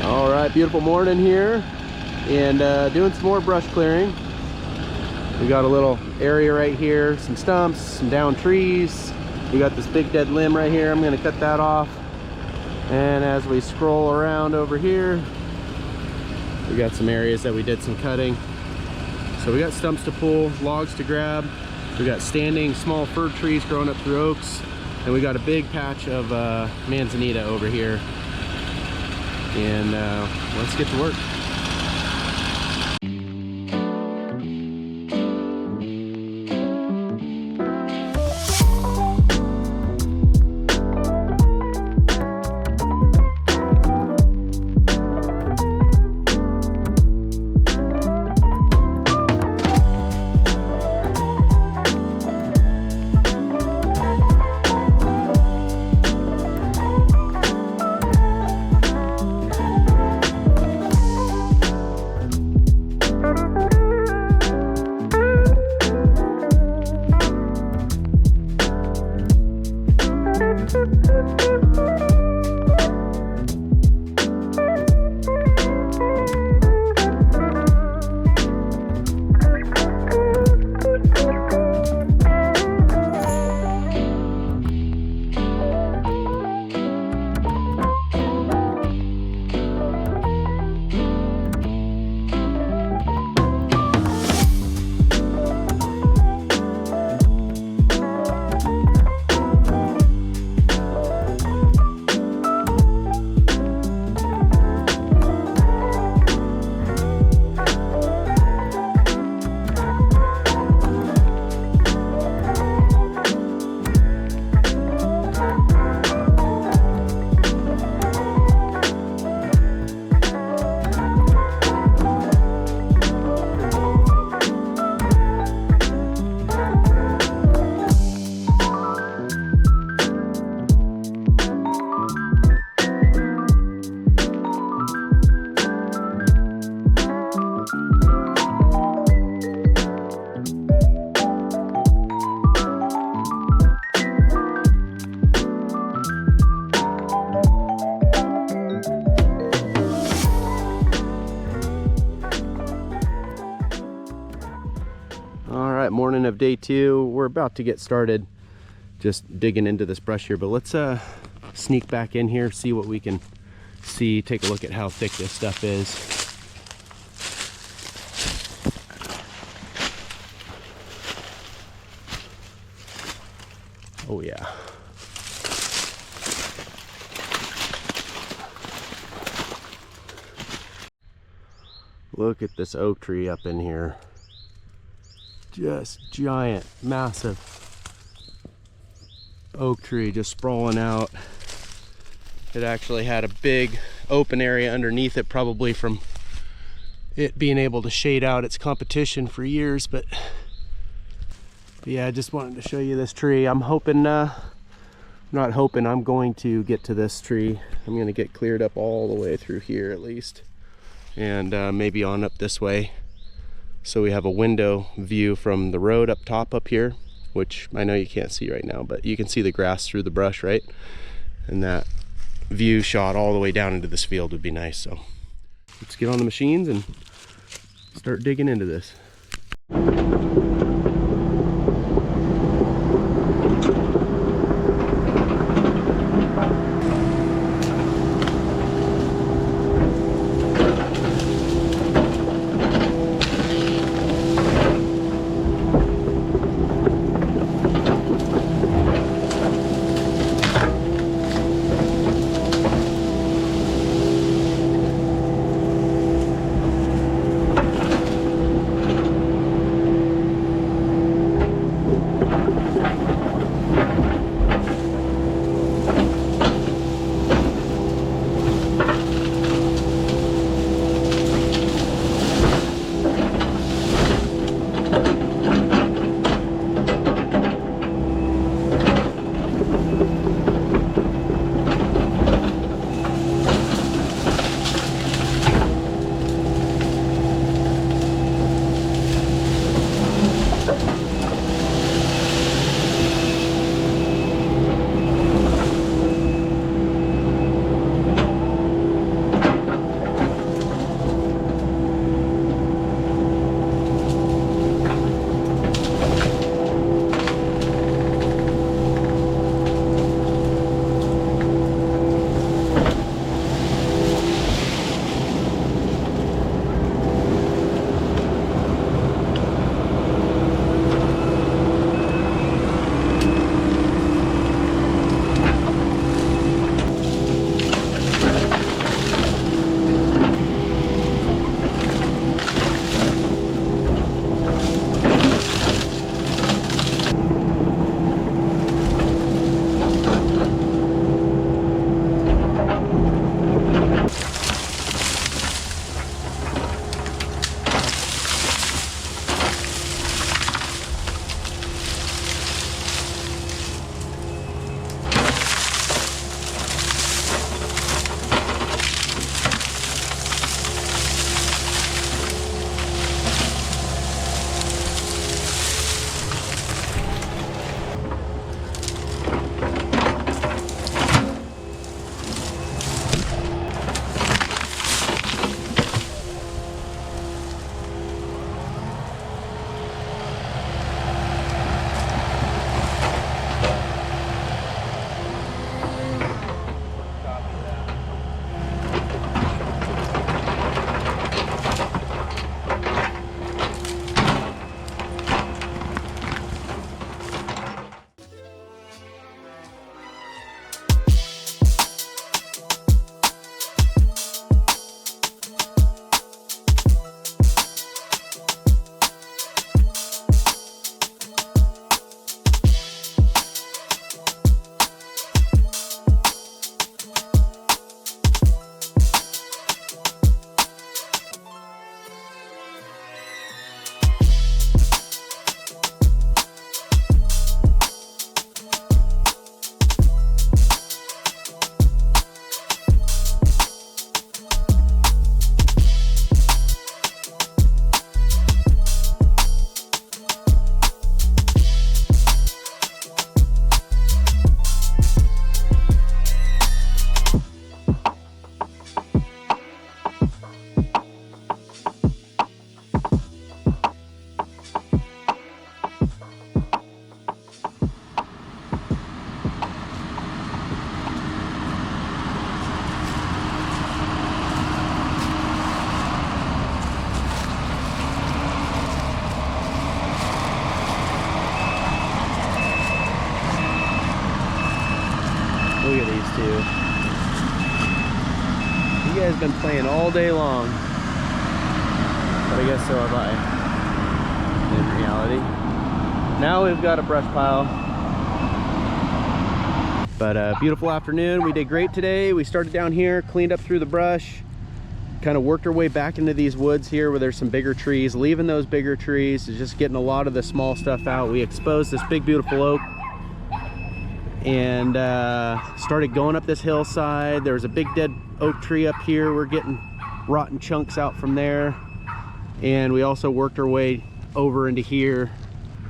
All right, beautiful morning here, and doing some more brush clearing. We got a little area right here, some stumps, some down trees. We got this big dead limb right here. I'm gonna cut that off. And as we scroll around over here, we got some areas that we did some cutting. So we got stumps to pull, logs to grab. We got standing small fir trees growing up through oaks. And we got a big patch of manzanita over here. And let's get to work. Morning of day 2. We're about to get started just digging into this brush here, but let's sneak back in here, see what we can see, take a look at how thick this stuff is. Oh yeah. Look at this oak tree up in here. Just giant, massive oak tree just sprawling out. It actually had a big open area underneath it, probably from it being able to shade out its competition for years. But yeah, I just wanted to show you this tree. I'm hoping, not hoping, I'm going to get to this tree. I'm going to get cleared up all the way through here at least, and maybe on up this way. So we have a window view from the road up top up here, which I know you can't see right now, but you can see the grass through the brush, right? And that view shot all the way down into this field would be nice. So let's get on the machines and start digging into this. been playing all day long. But I guess so have I, in reality. Now we've got a brush pile. But beautiful afternoon. We did great today. We started down here, cleaned up through the brush, kind of worked our way back into these woods here where there's some bigger trees, leaving those bigger trees, just getting a lot of the small stuff out. We exposed this big beautiful oak and started going up this hillside. There was a big dead oak tree up here. We're getting rotten chunks out from there. And we also worked our way over into here.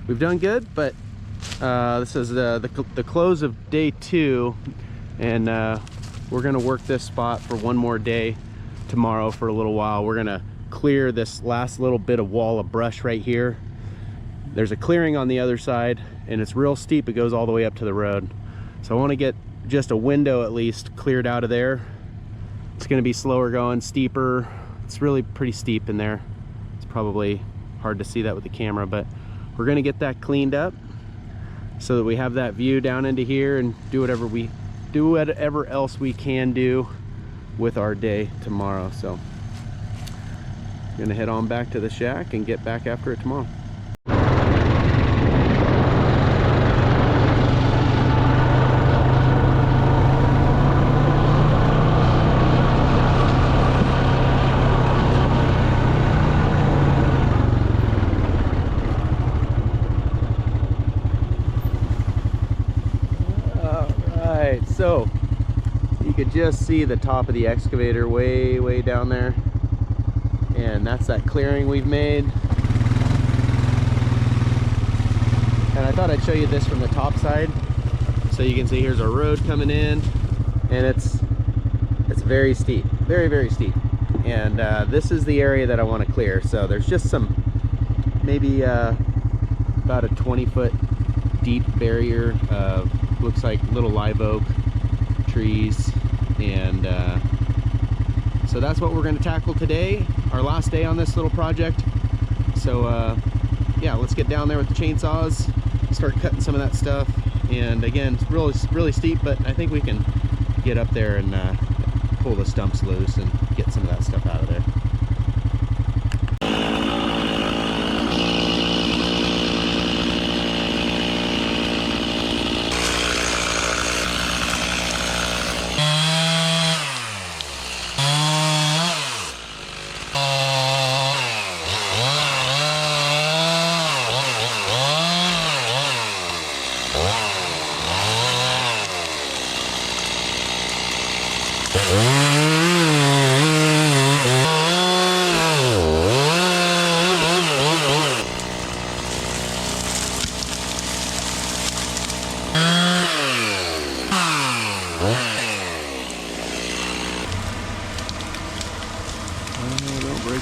We've done good, but this is the close of day 2, and we're gonna work this spot for one more day tomorrow for a little while. We're gonna clear this last little bit of wall of brush right here. There's a clearing on the other side, and it's real steep. It goes all the way up to the road. So I want to get just a window at least cleared out of there. It's gonna be slower going, steeper. It's really pretty steep in there. It's probably hard to see that with the camera, but we're gonna get that cleaned up so that we have that view down into here and do whatever else we can do with our day tomorrow. So I'm gonna head on back to the shack and get back after it tomorrow. So you could just see the top of the excavator way down there, and that's that clearing we've made. And I thought I'd show you this from the top side, so you can see here's our road coming in, and it's very steep, very steep. And this is the area that I want to clear. So there's just some, maybe about a 20-foot deep barrier of, looks like little live oak trees, and so that's what we're going to tackle today, our last day on this little project. So yeah, let's get down there with the chainsaws, start cutting some of that stuff. And again, it's really steep, but I think we can get up there and pull the stumps loose and get some of that stuff out of there.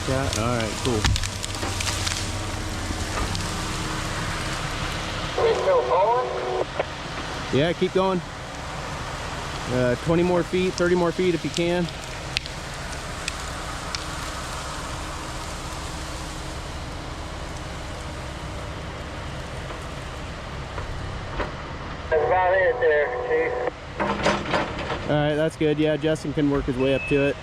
All right, cool. Yeah, keep going. 20 more feet, 30 more feet if you can. That's about it there, Chief. All right, that's good. Yeah, Justin can work his way up to it.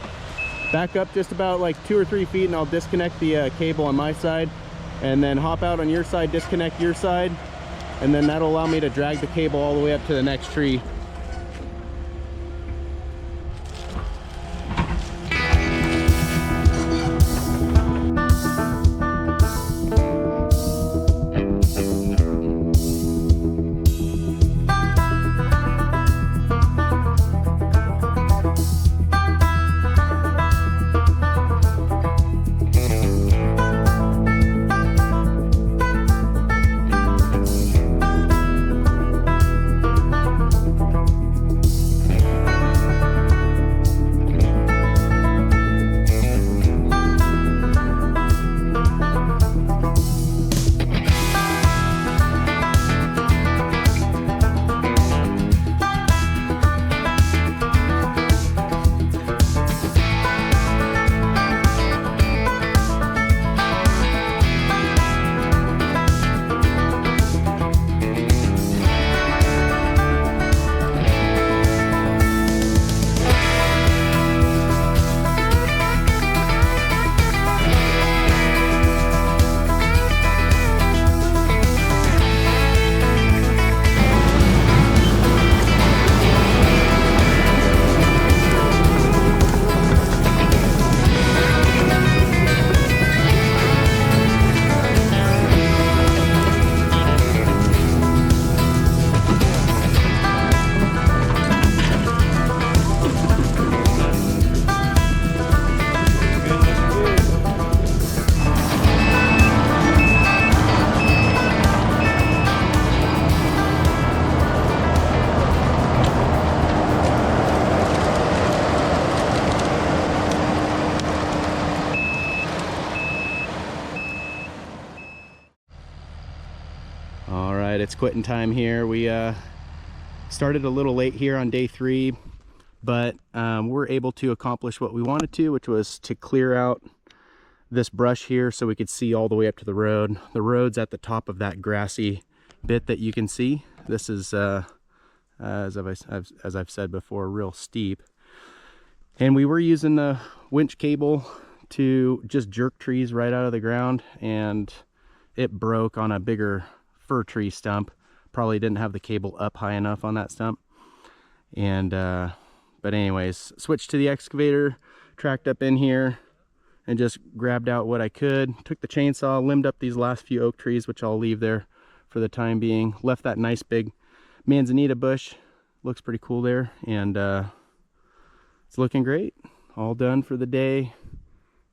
Back up just about like 2 or 3 feet, and I'll disconnect the cable on my side, and then hop out on your side, disconnect your side, and then that'll allow me to drag the cable all the way up to the next tree. but it's quitting time here. We started a little late here on day 3, but we're able to accomplish what we wanted to, which was to clear out this brush here so we could see all the way up to the road. The road's at the top of that grassy bit that you can see. This is as I've said before, real steep, and we were using the winch cable to just jerk trees right out of the ground, and it broke on a bigger fir tree stump. Probably didn't have the cable up high enough on that stump, and but anyways, switched to the excavator, tracked up in here and just grabbed out what I could. Took the chainsaw, limbed up these last few oak trees, which I'll leave there for the time being. Left that nice big manzanita bush, looks pretty cool there, and it's looking great. All done for the day.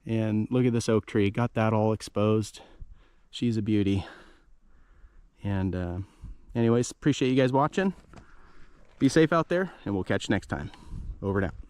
And look at this oak tree, got that all exposed. She's a beauty. And anyways, appreciate you guys watching. Be safe out there, and we'll catch you next time. Over and out.